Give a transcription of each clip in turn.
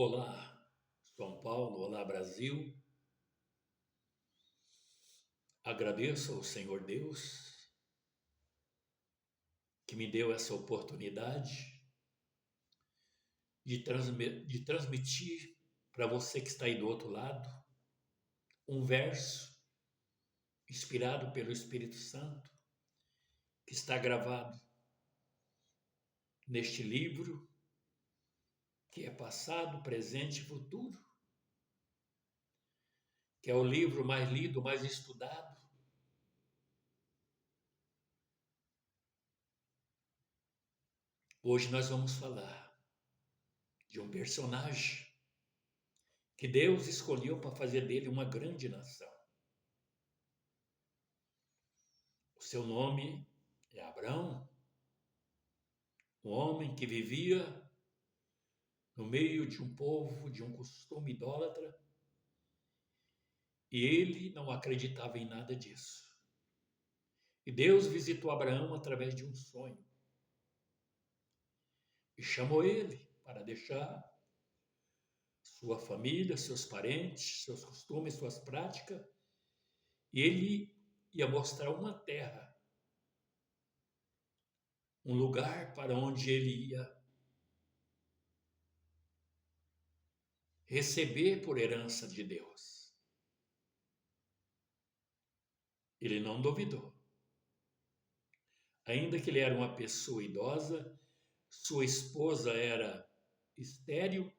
Olá, São Paulo, olá, Brasil. Agradeço ao Senhor Deus que me deu essa oportunidade de transmitir para você que está aí do outro lado um verso inspirado pelo Espírito Santo que está gravado neste livro que é passado, presente e futuro, que é o livro mais lido, mais estudado. Hoje nós vamos falar de um personagem que Deus escolheu para fazer dele uma grande nação. O seu nome é Abraão, um homem que vivia no meio de um povo, de um costume idólatra, e ele não acreditava em nada disso. E Deus visitou Abraão através de um sonho e chamou ele para deixar sua família, seus parentes, seus costumes, suas práticas, e ele ia mostrar uma terra, um lugar para onde ele ia receber por herança de Deus. Ele não duvidou. Ainda que ele era uma pessoa idosa, sua esposa era estéril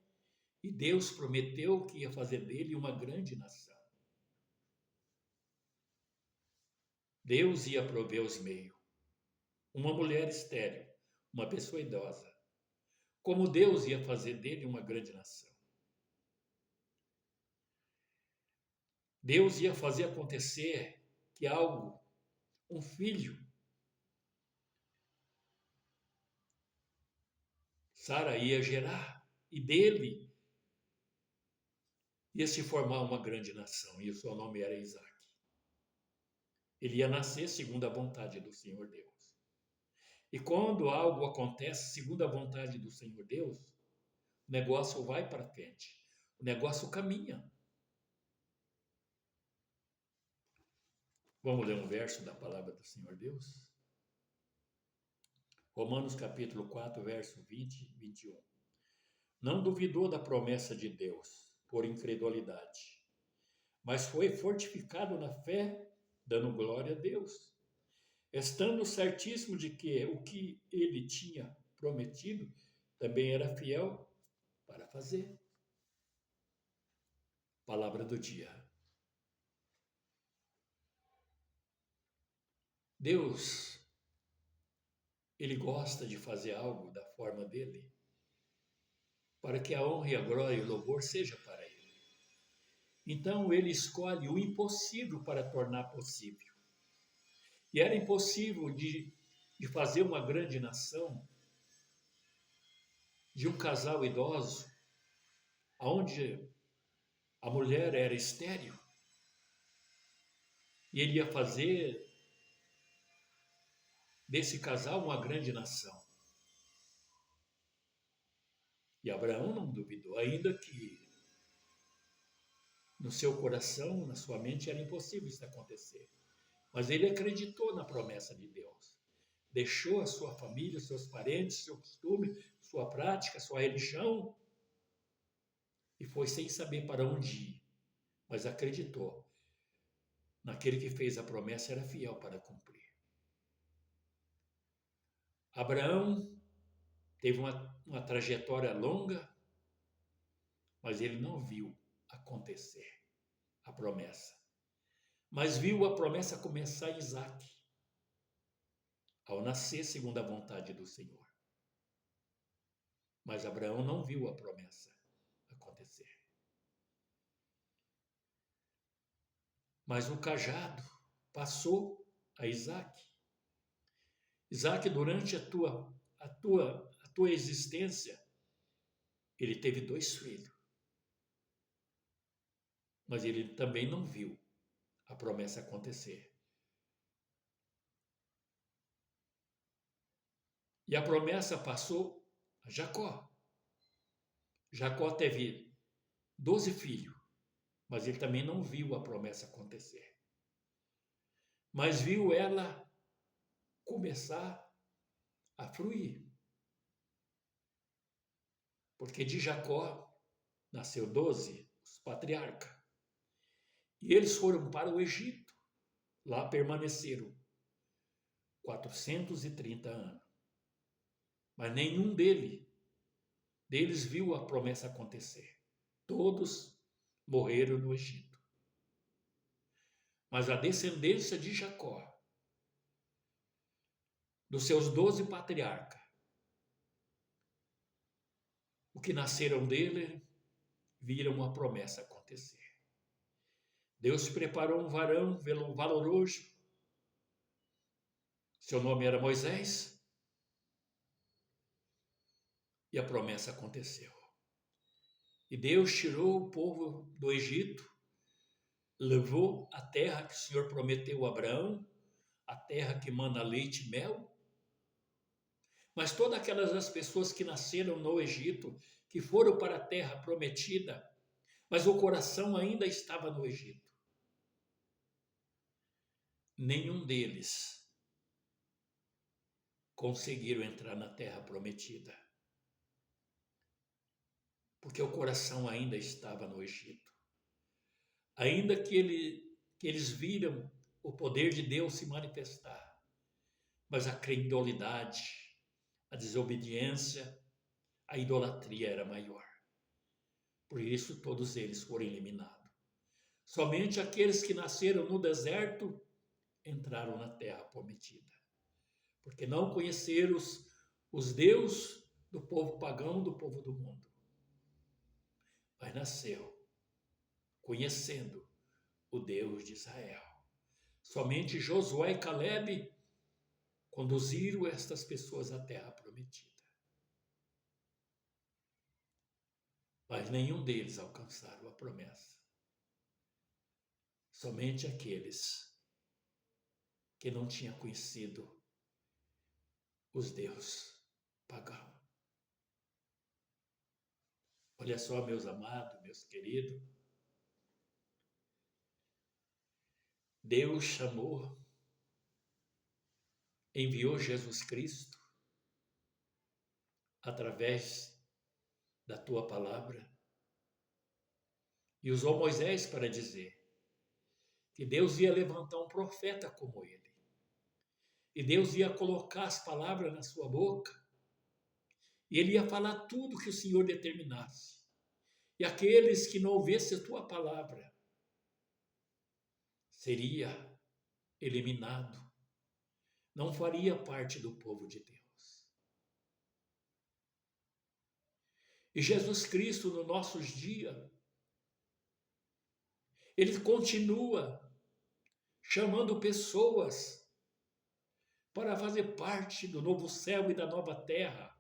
e Deus prometeu que ia fazer dele uma grande nação. Deus ia prover os meios. Uma mulher estéril, uma pessoa idosa. Como Deus ia fazer dele uma grande nação. Deus ia fazer acontecer que algo, um filho, Sara ia gerar, e dele ia se formar uma grande nação, e o seu nome era Isaac. Ele ia nascer segundo a vontade do Senhor Deus. E quando algo acontece segundo a vontade do Senhor Deus, o negócio vai para frente, o negócio caminha. Vamos ler um verso da palavra do Senhor Deus? Romanos capítulo 4, verso 20 e 21. Não duvidou da promessa de Deus por incredulidade, mas foi fortificado na fé, dando glória a Deus, estando certíssimo de que o que ele tinha prometido também era fiel para fazer. Palavra do dia. Deus, ele gosta de fazer algo da forma dele, para que a honra e a glória e o louvor seja para ele. Então ele escolhe o impossível para tornar possível. E era impossível de fazer uma grande nação de um casal idoso, onde a mulher era estéril, e ele ia fazer desse casal uma grande nação. E Abraão não duvidou, ainda que no seu coração, na sua mente, era impossível isso acontecer. Mas ele acreditou na promessa de Deus. Deixou a sua família, seus parentes, seu costume, sua prática, sua religião, e foi sem saber para onde ir. Mas acreditou naquele que fez a promessa, era fiel para cumprir. Abraão teve uma trajetória longa, mas ele não viu acontecer a promessa. Mas viu a promessa começar em Isaac, ao nascer segundo a vontade do Senhor. Mas Abraão não viu a promessa acontecer. Mas o cajado passou a Isaac. Isaac, durante a tua existência, ele teve 2 filhos. Mas ele também não viu a promessa acontecer. E a promessa passou a Jacó. Jacó teve 12 filhos, mas ele também não viu a promessa acontecer. Mas viu ela começar a fluir. Porque de Jacó nasceu 12, os patriarcas. E eles foram para o Egito. Lá permaneceram 430 anos. Mas nenhum deles viu a promessa acontecer. Todos morreram no Egito. Mas a descendência de Jacó, dos seus 12 patriarcas, o que nasceram dele, viram a promessa acontecer. Deus preparou um varão valoroso. Seu nome era Moisés. E a promessa aconteceu. E Deus tirou o povo do Egito, levou a terra que o Senhor prometeu a Abraão, a terra que manda leite e mel. Mas todas aquelas pessoas que nasceram no Egito, que foram para a terra prometida, mas o coração ainda estava no Egito. Nenhum deles conseguiram entrar na terra prometida, porque o coração ainda estava no Egito. Ainda que eles viram o poder de Deus se manifestar, mas a credulidade, a desobediência, a idolatria era maior. Por isso todos eles foram eliminados. Somente aqueles que nasceram no deserto entraram na terra prometida, porque não conheceram os deuses do povo pagão, do povo do mundo. Mas nasceu conhecendo o Deus de Israel. Somente Josué e Caleb conduziram estas pessoas à terra prometida. Mas nenhum deles alcançaram a promessa. Somente aqueles que não tinham conhecido os deuses pagãos. Olha só, meus amados, meus queridos. Deus chamou, enviou Jesus Cristo através da tua palavra e usou Moisés para dizer que Deus ia levantar um profeta como ele. E Deus ia colocar as palavras na sua boca e ele ia falar tudo que o Senhor determinasse. E aqueles que não ouvissem a tua palavra seria eliminado, não faria parte do povo de Deus. E Jesus Cristo, nos nossos dias, ele continua chamando pessoas para fazer parte do novo céu e da nova terra,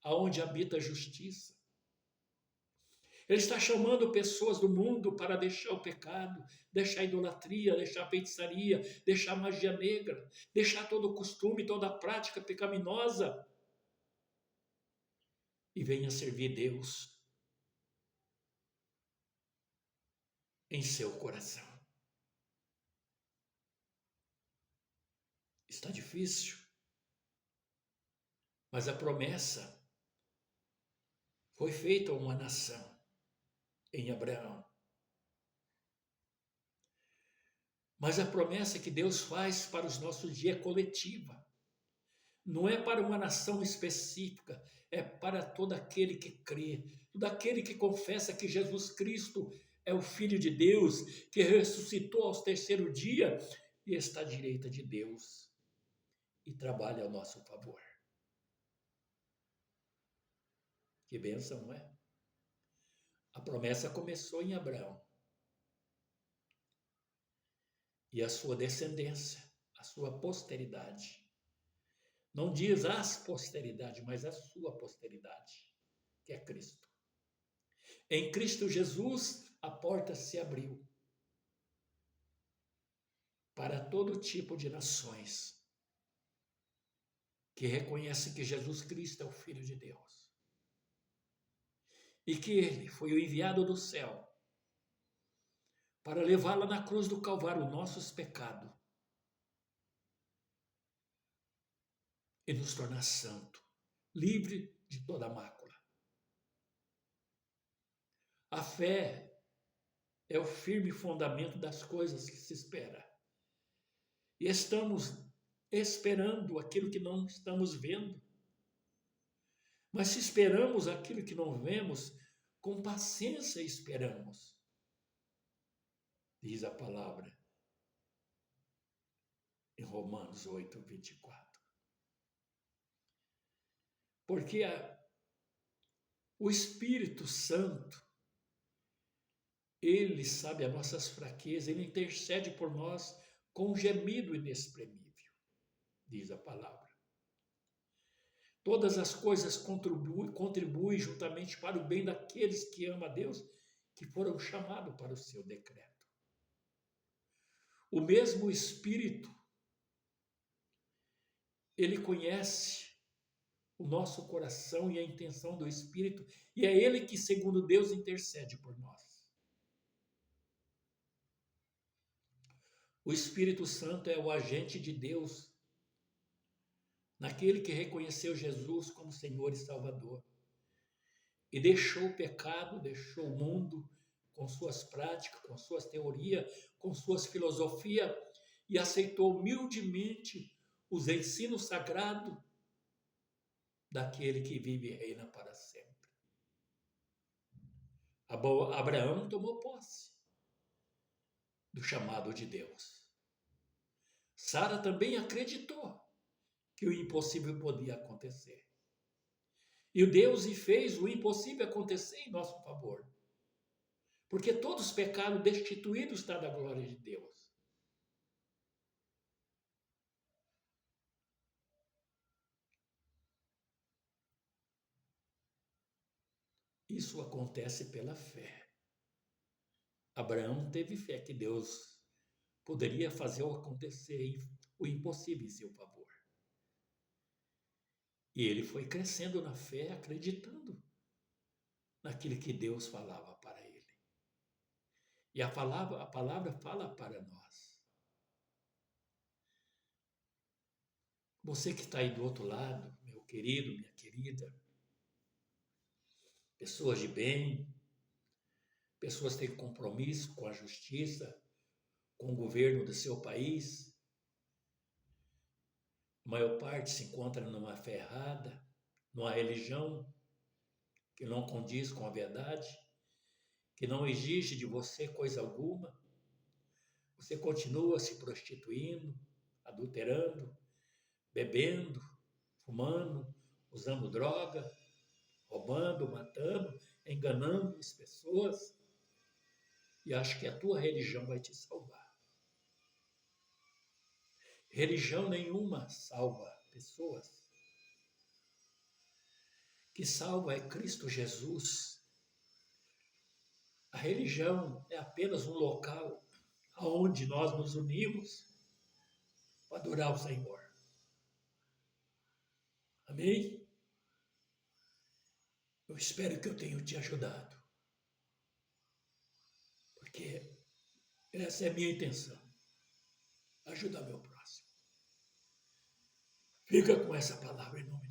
aonde habita a justiça. Ele está chamando pessoas do mundo para deixar o pecado, deixar a idolatria, deixar a feitiçaria, deixar a magia negra, deixar todo o costume, toda a prática pecaminosa e venha servir Deus em seu coração. Está difícil, mas a promessa foi feita a uma nação em Abraão. Mas a promessa que Deus faz para os nossos dias é coletiva. Não é para uma nação específica, é para todo aquele que crê, todo aquele que confessa que Jesus Cristo é o Filho de Deus, que ressuscitou aos terceiro dia e está à direita de Deus e trabalha ao nosso favor. Que bênção, não é? A promessa começou em Abraão. E a sua descendência, a sua posteridade. Não diz as posteridade, mas a sua posteridade, que é Cristo. Em Cristo Jesus, a porta se abriu para todo tipo de nações que reconhecem que Jesus Cristo é o Filho de Deus. e que ele foi o enviado do céu para levar lá na cruz do Calvário nossos pecados e nos tornar santo, livre de toda mácula. A fé é o firme fundamento das coisas que se espera. E estamos esperando aquilo que não estamos vendo. Mas se esperamos aquilo que não vemos, com paciência esperamos, diz a palavra em Romanos 8, 24. Porque o Espírito Santo, ele sabe as nossas fraquezas, ele intercede por nós com um gemido inexprimível, diz a palavra. Todas as coisas contribuem juntamente para o bem daqueles que amam a Deus, que foram chamados para o seu decreto. O mesmo Espírito, ele conhece o nosso coração e a intenção do Espírito, e é ele que, segundo Deus, intercede por nós. O Espírito Santo é o agente de Deus naquele que reconheceu Jesus como Senhor e Salvador e deixou o pecado, deixou o mundo com suas práticas, com suas teorias, com suas filosofias e aceitou humildemente os ensinos sagrados daquele que vive e reina para sempre. Abraão tomou posse do chamado de Deus. Sara também acreditou que o impossível podia acontecer. E o Deus fez o impossível acontecer em nosso favor. Porque todos os pecados destituídos estão da glória de Deus. Isso acontece pela fé. Abraão teve fé que Deus poderia fazer acontecer o impossível em seu favor. E ele foi crescendo na fé, acreditando naquilo que Deus falava para ele. E a palavra fala para nós. Você que está aí do outro lado, meu querido, minha querida, pessoas de bem, pessoas que têm compromisso com a justiça, com o governo do seu país. A maior parte se encontra numa fé errada, numa religião que não condiz com a verdade, que não exige de você coisa alguma. Você continua se prostituindo, adulterando, bebendo, fumando, usando droga, roubando, matando, enganando as pessoas e acha que a tua religião vai te salvar. Religião nenhuma salva pessoas. O que salva é Cristo Jesus. A religião é apenas um local onde nós nos unimos para adorar o Senhor. Amém? Eu espero que eu tenha te ajudado. Porque essa é a minha intenção. Ajudar meu próximo. Fica com essa palavra em nome